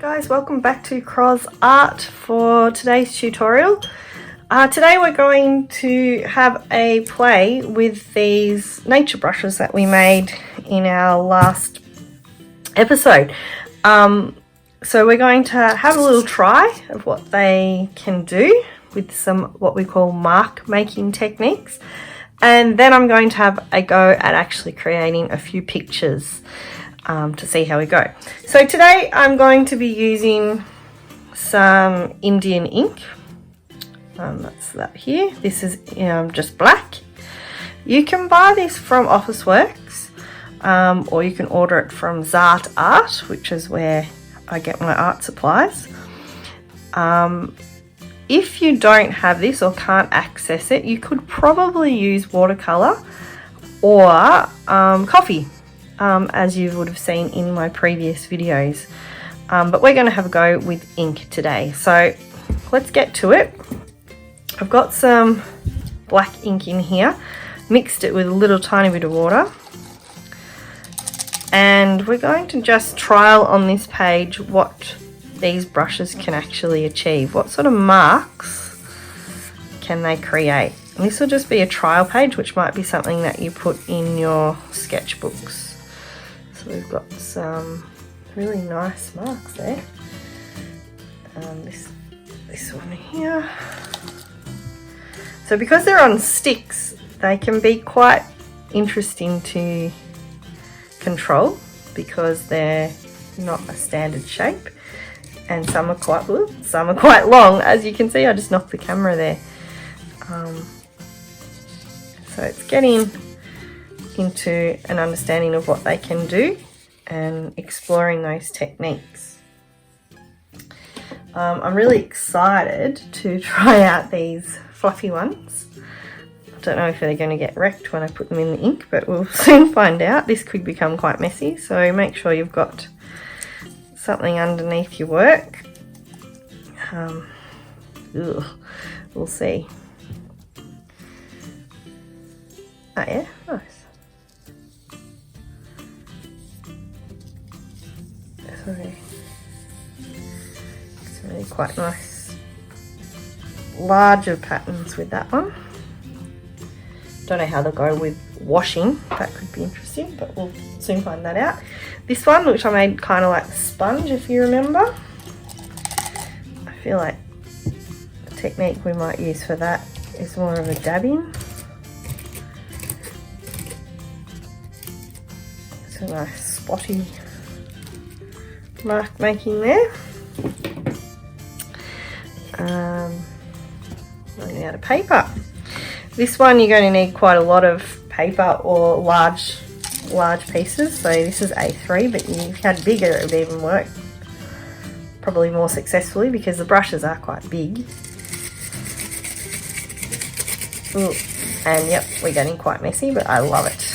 guys, welcome back to Cros Art for today's tutorial. Today we're going to have a play with these nature brushes that we made in our last episode. So we're going to have a little try of what they can do with some what we call mark making techniques, and then I'm going to have a go at actually creating a few pictures to see how we go. So today I'm going to be using some Indian ink. That's that here. This is just black. You can buy this from Officeworks, or you can order it from Zart Art, which is where I get my art supplies. If you don't have this or can't access it, you could probably use watercolor or coffee, as you would have seen in my previous videos. But we're going to have a go with ink today. So let's get to it. I've got some black ink in here, mixed it with a little tiny bit of water. And we're going to just trial on this page what these brushes can actually achieve. What sort of marks can they create? And this will just be a trial page, which might be something that you put in your sketchbooks. So we've got some really nice marks there. This one here. So because they're on sticks, they can be quite interesting to control because they're not a standard shape, and some are quite good, some are quite long. As you can see, I just knocked the camera there. So it's getting into an understanding of what they can do and exploring those techniques. I'm really excited to try out these fluffy ones. I don't know if they're going to get wrecked when I put them in the ink, but we'll soon find out. This could become quite messy, so make sure you've got something underneath your work. We'll see. Oh yeah, nice. Sorry. It's really quite nice. Larger patterns with that one. Don't know how they'll go with washing. That could be interesting, but we'll soon find that out. This one, which I made kind of like a sponge, if you remember. I feel like the technique we might use for that is more of a dabbing. It's a nice spotty mark making there. Running out of paper. This one you're going to need quite a lot of paper or large pieces. So this is A3, but if you had bigger it would even work probably more successfully because the brushes are quite big. Ooh. And yep, we're getting quite messy, but I love it.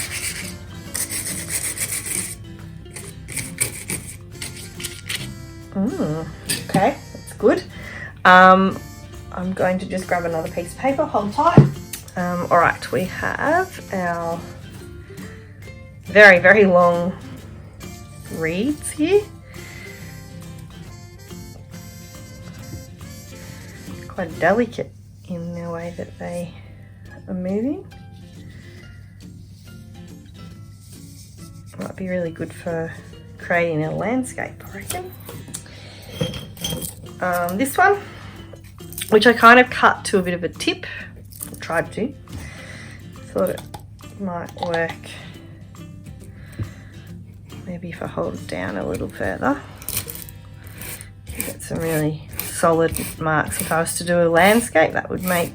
Okay, that's good. I'm going to just grab another piece of paper, hold tight. Alright, we have our very, very long reeds here. Quite delicate in the way that they are moving. Might be really good for creating a landscape, I reckon. This one, which I kind of cut to a bit of a tip, or tried to. Thought it might work maybe if I hold it down a little further. Get some really solid marks. If I was to do a landscape, that would make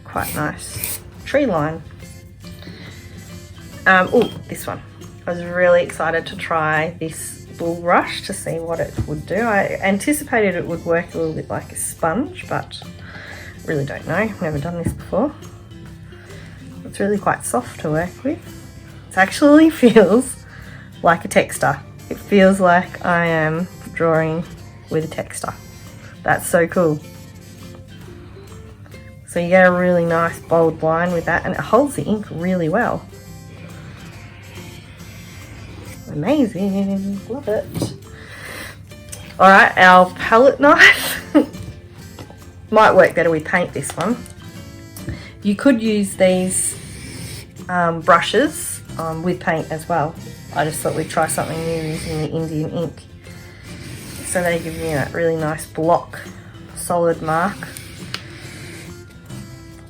quite nice tree line. Oh, this one. I was really excited to try this bull brush to see what it would do. I anticipated it would work a little bit like a sponge, but really don't know. I've never done this before. It's really quite soft to work with. It actually feels like a texter. It feels like I am drawing with a texter. That's so cool. So you get a really nice bold line with that, and it holds the ink really well. Amazing, love it. Alright, our palette knife might work better with paint, this one. You could use these brushes with paint as well. I just thought we'd try something new using the Indian ink. So they give me that really nice block, solid mark.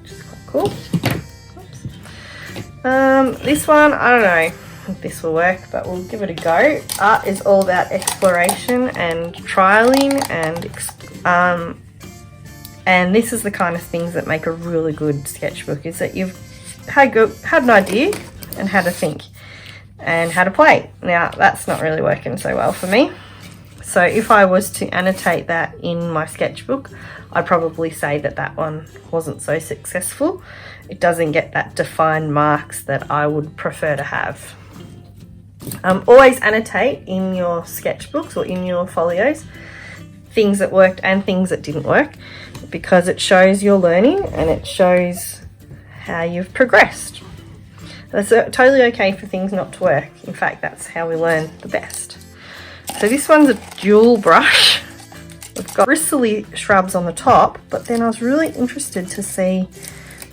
Which is quite cool. Oops. This one, I don't know if this will work, but we'll give it a go. Art is all about exploration and trialing, and this is the kind of things that make a really good sketchbook, is that you've had an idea and had to think and how to play. Now that's not really working so well for me. So if I was to annotate that in my sketchbook, I'd probably say that that one wasn't so successful. It doesn't get that defined marks that I would prefer to have. Always annotate in your sketchbooks or in your folios things that worked and things that didn't work, because it shows your learning and it shows how you've progressed. That's totally okay for things not to work. In fact, that's how we learn the best. So this one's a dual brush. We've got bristly shrubs on the top, but then I was really interested to see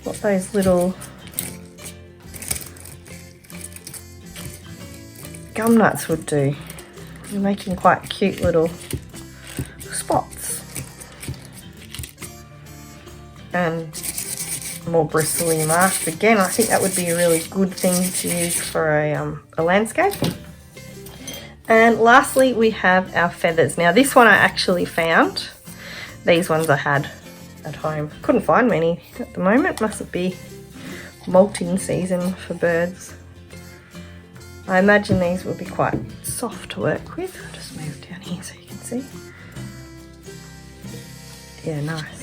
what those little gum nuts would do. They're making quite cute little spots. And more bristly marks. Again, I think that would be a really good thing to use for a landscape. And lastly, we have our feathers. Now this one I actually found. These ones I had at home. Couldn't find many at the moment. Mustn't be molting season for birds. I imagine these will be quite soft to work with. I'll just move down here so you can see. Yeah, nice.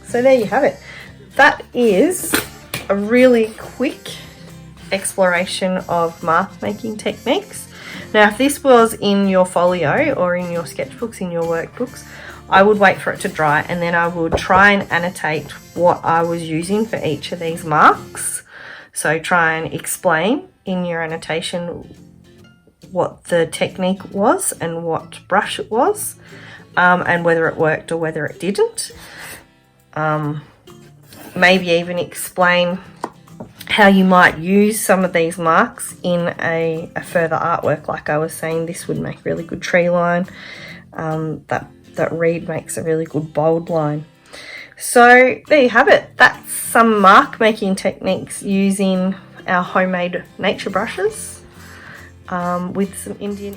So there you have it. That is a really quick exploration of mark making techniques. Now if this was in your folio or in your sketchbooks, in your workbooks, I would wait for it to dry and then I would try and annotate what I was using for each of these marks. So try and explain in your annotation what the technique was and what brush it was, and whether it worked or whether it didn't. Maybe even explain how you might use some of these marks in a further artwork. Like I was saying, this would make a really good tree line. That reed makes a really good bold line. So there you have it. That's some mark making techniques using our homemade nature brushes with some Indian.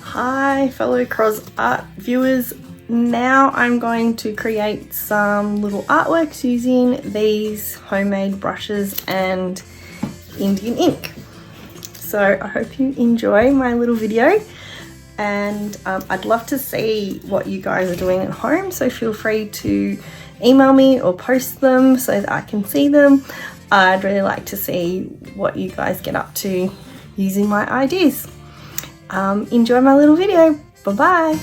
Hi fellow Cros Art viewers. Now I'm going to create some little artworks using these homemade brushes and Indian ink. So I hope you enjoy my little video, and I'd love to see what you guys are doing at home, so feel free to email me or post them so that I can see them. I'd really like to see what you guys get up to using my ideas. Enjoy my little video. Bye bye.